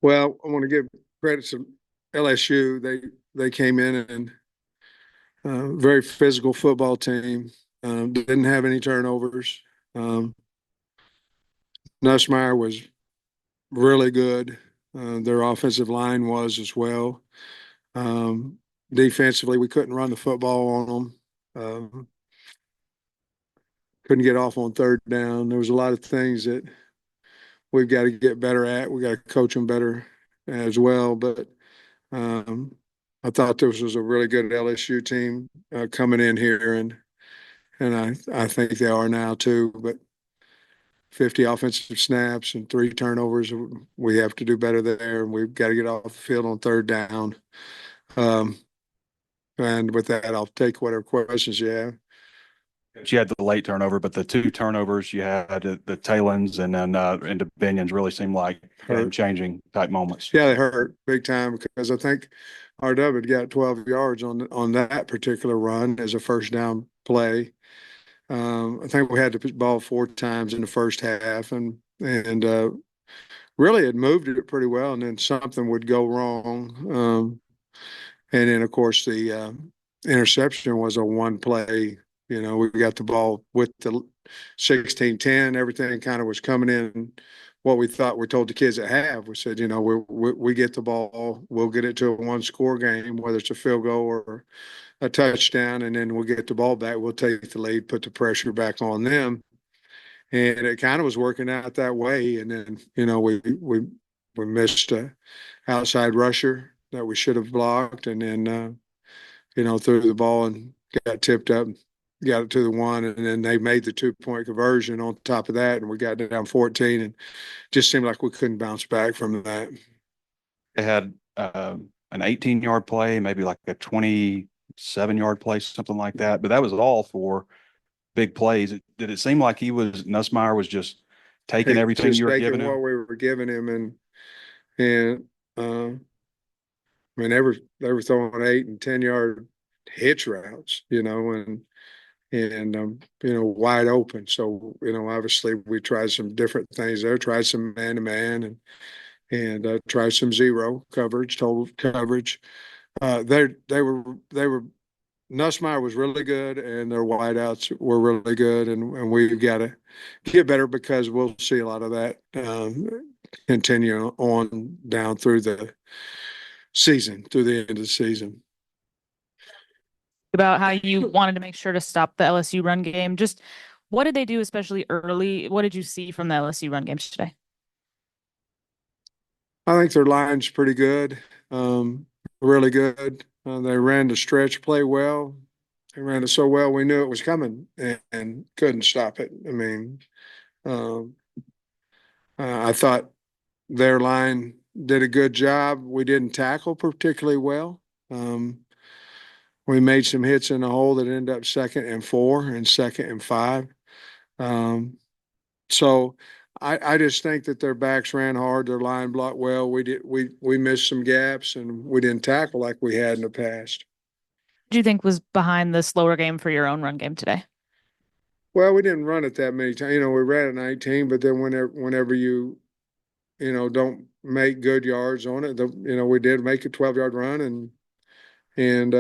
Well, I want to give credit to LSU. They came in and very physical football team. Didn't have any turnovers. Um, Nussmeier was really good. Their offensive line was as well. Um, Defensively, we couldn't run the football on them. Couldn't get off on third down. There was a lot of things that we've got to get better at. We got to coach them better as well. But um, I thought this was a really good LSU team coming in here, and I think they are now too. But 50 offensive snaps and 3 turnovers, we have to do better there, and we've got to get off the field on third down. Um, and with that, I'll take whatever questions you have. You had the late turnover, but the 2 turnovers you had, the tail ends and then into Binions really seemed like game Hurt. changing type moments. Yeah, they hurt big time because I think RW had got 12 yards on that particular run as a first down play. I think we had the ball 4 times in the first half, and really had moved it pretty well, and then something would go wrong. And then, of course, the interception was a one play. We got the ball with the 16-10. Everything kind of was coming in what we thought. We told the kids at half. We said, we get the ball, we'll get it to a one-score game, whether it's a field goal or a touchdown, and then we'll get the ball back. We'll take the lead, put the pressure back on them, and it kind of was working out that way. And then we missed a outside rusher that we should have blocked, and then threw the ball and got tipped up, got it to the one, and then they made the 2-point conversion on top of that, and we got down 14, and just seemed like we couldn't bounce back from that. They had an 18-yard play, maybe like a 27-yard play, something like that. But that was all for big plays. Did it seem like Nussmeier was just taking everything Just you were taking giving what him? we were giving him, and I mean, they were throwing 8 and 10 yard hitch routes, and wide open. So obviously we tried some different things there. Tried some man to man, and tried some zero coverage, total coverage. They were Nussmeier was really good, and their wideouts were really good, and we've got to get better because we'll see a lot of that continue on down through the season, through the end of the season. About how you wanted to make sure to stop the LSU run game. Just what did they do, especially early? What did you see from the LSU run games today? I think their line's pretty good, really good. They ran the stretch play well. They ran it so well we knew it was coming and couldn't stop it. I mean, um, I thought their line did a good job. We didn't tackle particularly well. We made some hits in the hole that ended up 2nd and 4 and 2nd and 5. Um, so I just think that their backs ran hard, their line blocked well. We missed some gaps and we didn't tackle like we had in the past. Do you think was behind the slower game for your own run game today? Well, we didn't run it that many times. We ran it 19, but then whenever you don't make good yards on it, we did make a 12-yard run and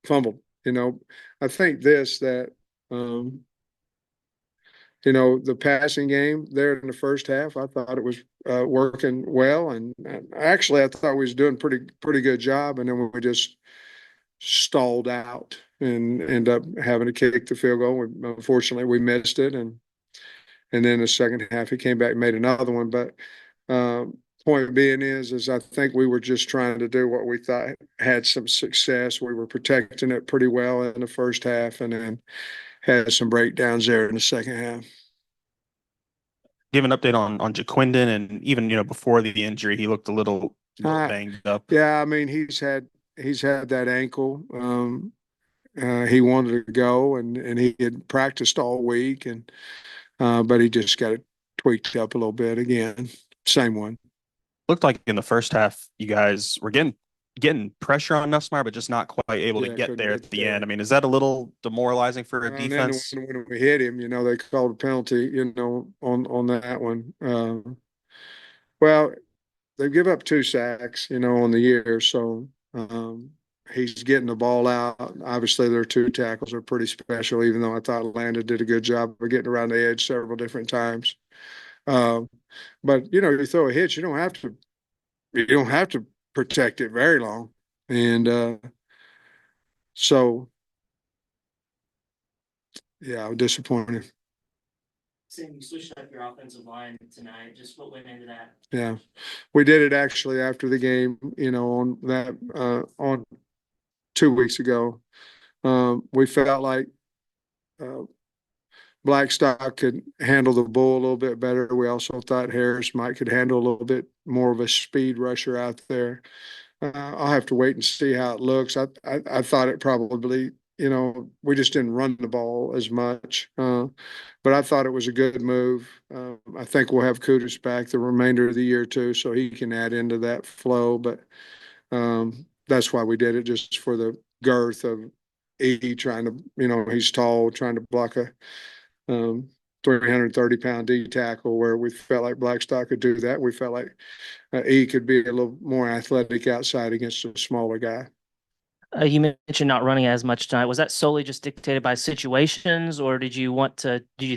fumbled. I think that the passing game there in the first half, I thought it was working well, and actually I thought we was doing pretty good job, and then we just stalled out and end up having to kick the field goal. Unfortunately, we missed it, and then the second half he came back and made another one. But point being is I think we were just trying to do what we thought had some success. We were protecting it pretty well in the first half, and then had some breakdowns there in the second half. Give an update on Jaquindon, and even before the injury, he looked a little banged up. Yeah, I mean he's had that ankle. He wanted to go, and he had practiced all week, and but he just got it tweaked up a little bit again. Same one. Looked like in the first half, you guys were getting pressure on Nussmeier, but just not quite able to Yeah, get couldn't there get at the there. end. I mean, is that a little demoralizing for a And then defense? when we hit him, they called a penalty, on that one. Well, they give up 2 sacks, on the year. So, he's getting the ball out. Obviously, their 2 tackles are pretty special, even though I thought Landon did a good job of getting around the edge several different times. Um, but you throw a hitch, you don't have to protect it very long. And so yeah, disappointing. Sam, you switched up your offensive line tonight. Just what went into that? Yeah. We did it actually after the game, on 2 weeks ago. We felt like uh, Blackstock could handle the bull a little bit better. We also thought Harris might could handle a little bit more of a speed rusher out there. I'll have to wait and see how it looks. I thought it probably, we just didn't run the ball as much. But I thought it was a good move. I think we'll have Kudus back the remainder of the year too, so he can add into that flow. But that's why we did it, just for the girth of E trying to, he's tall, trying to block a 330-pound D tackle, where we felt like Blackstock could do that. We felt like E could be a little more athletic outside against a smaller guy. You mentioned not running as much tonight. Was that solely just dictated by situations, or did you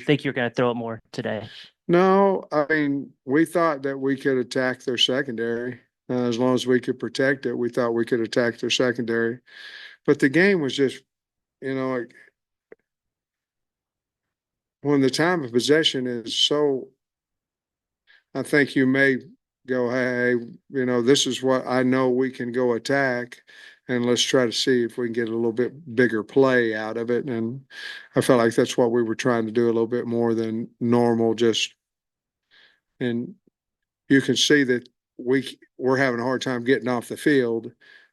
think you were going to throw it more today? No, I mean, we thought that we could attack their secondary. As long as we could protect it, we thought we could attack their secondary. But the game was just, like, when the time of possession is so, I think you may go, hey, this is what I know we can go attack, and let's try to see if we can get a little bit bigger play out of it. And I felt like that's what we were trying to do a little bit more than normal. And you can see that we're having a hard time getting off the field,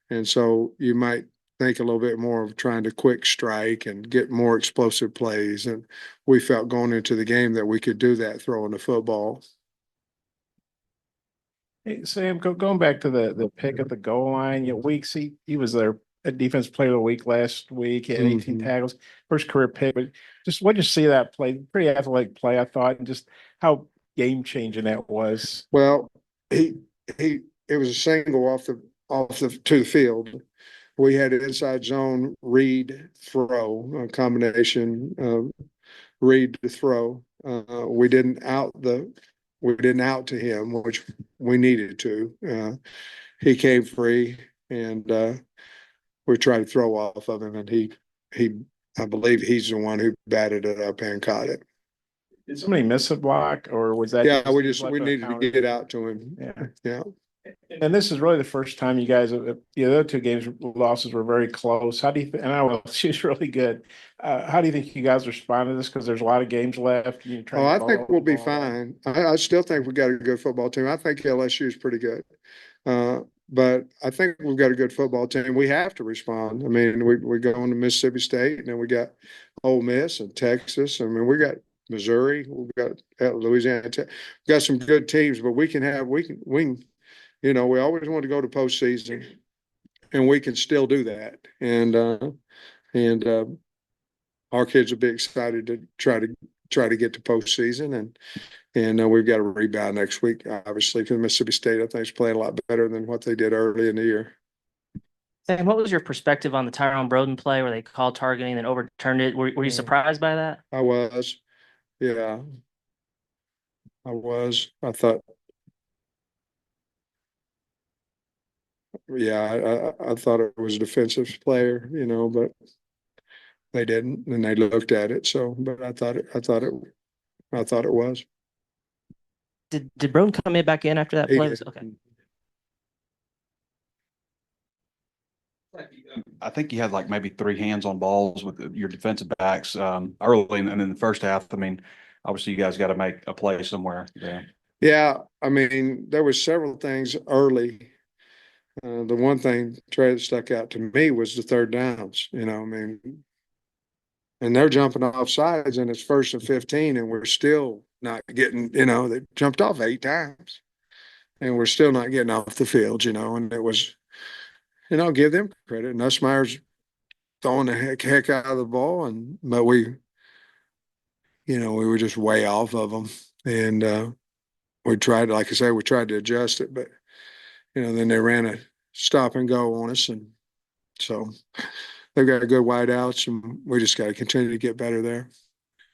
and so you might think a little bit more of trying to quick strike and get more explosive plays. And we felt going into the game that we could do that throwing the football. Hey, Sam, going back to the pick at the goal line, Weeks, he was their defense player of the week last week. He had 18 Mhm. tackles, first career pick. But just what did you see that play? Pretty athletic play, I thought, and just how game changing that was. Well, he it was a single off the to the field. We had an inside zone read throw, a combination of read to throw. We didn't out to him, which we needed to. He came free, and we tried to throw off of him, and he I believe he's the one who batted it up and caught it. Did somebody miss a block, or was that? Yeah, we left on a needed to counter? get out to him. Yeah. Yeah. And this is really the first time you guys, the other 2 games losses were very close. How do you? And I will. She's really good. How do you think you guys respond to this? Because there's a lot of games left. Oh, I think we'll be fine. I still think we got a good football team. I think LSU is pretty good. But I think we've got a good football team. We have to respond. I mean, we go on to Mississippi State, and then we got Ole Miss and Texas. I mean, we got Missouri. We've got Louisiana. We got some good teams, but we can, we always want to go to postseason, and we can still do that. And our kids will be excited to try to get to postseason, and we've got a rebound next week, obviously, because Mississippi State, I think, is playing a lot better than what they did early in the year. And what was your perspective on the Tyrone Broden play where they called targeting and overturned it? Were you surprised by that? I was, yeah, I was. I thought, yeah, I thought it was a defensive player, but they didn't, and they looked at it. So, but I thought it was. Did Broden come in back in after that He play? did. Okay. I think you had like maybe 3 hands on balls with your defensive backs early and in the first half. I mean, obviously you guys got to make a play somewhere. Yeah. Yeah, I mean, there was several things early. The one thing, Trey, that stuck out to me was the third downs. I mean, and they're jumping off sides, and it's 1st and 15, and we're still not getting. They jumped off 8 times, and we're still not getting off the field. And it was, I'll give them credit. Nussmeier's throwing the heck out of the ball, but we were just way off of them, and we tried, like I say, we tried to adjust it, but then they ran a stop and go on us. And so they've got good wideouts, and we just got to continue to get better there.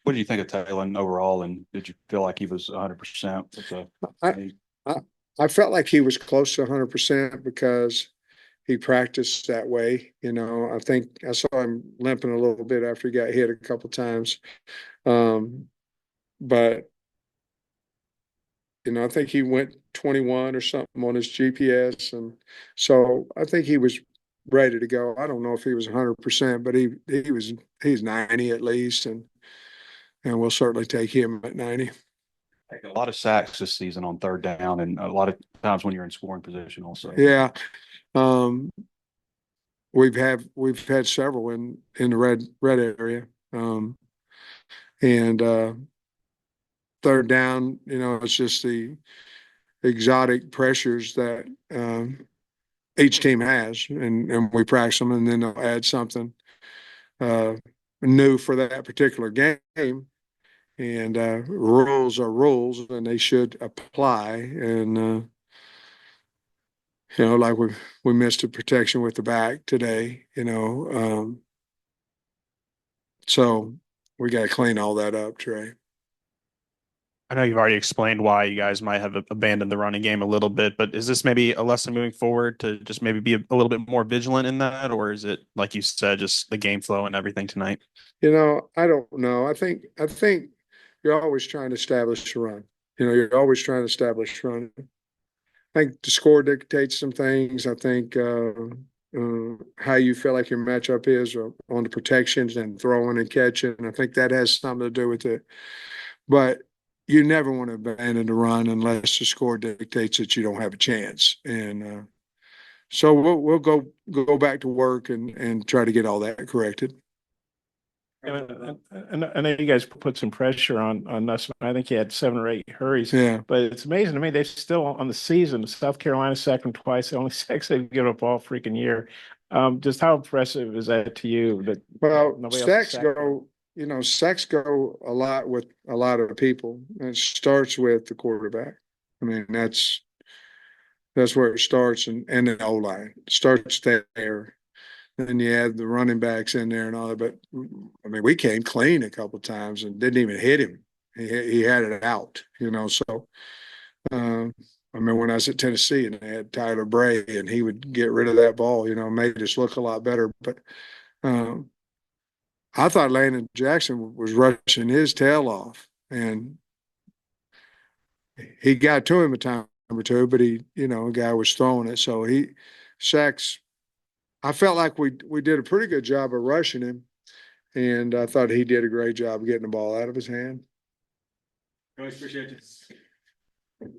What do you think of Talon overall? And did you feel like he was 100% with the? I felt like he was close to 100% because he practiced that way. I think I saw him limping a little bit after he got hit a couple times. But I think he went 21 or something on his GPS. And so I think he was ready to go. I don't know if he was 100%, but he's 90 at least. And we'll certainly take him at 90. A lot of sacks this season on third down, and a lot of times when you're in scoring position also. Yeah. We've had several in the red area. And third down, it's just the exotic pressures that each team has, and we practice them, and then they'll add something new for that particular game. And rules are rules, and they should apply. And like we missed a protection with the back today. So we got to clean all that up, Trey. I know you've already explained why you guys might have abandoned the running game a little bit, but is this maybe a lesson moving forward to just maybe be a little bit more vigilant in that? Or is it, like you said, just the game flow and everything tonight? I don't know. I think you're always trying to establish a run. You're always trying to establish run. I think the score dictates some things. I think how you feel like your matchup is on the protections and throwing and catching. I think that has something to do with it. But you never want to abandon the run unless the score dictates that you don't have a chance. And so we'll go back to work and try to get all that corrected. And I know you guys put some pressure on us. I think he had 7 or 8 hurries. Yeah. But it's amazing to me. They're still on the season. South Carolina sacked them twice. The only sacks they've given up all freaking year. Just how impressive is that to you? Sacks go a lot with a lot of people. And it starts with the quarterback. I mean, that's where it starts, and the O-line starts there. Then you add the running backs in there and all that. But I mean, we came clean a couple of times and didn't even hit him. He had it out, So I mean, when I was at Tennessee and they had Tyler Bray and he would get rid of that ball, made us look a lot better. But I thought Landon Jackson was rushing his tail off, and he got to him a time or two, but a guy was throwing it. So sacks. I felt like we did a pretty good job of rushing him, and I thought he did a great job of getting the ball out of his hand. Always appreciate you.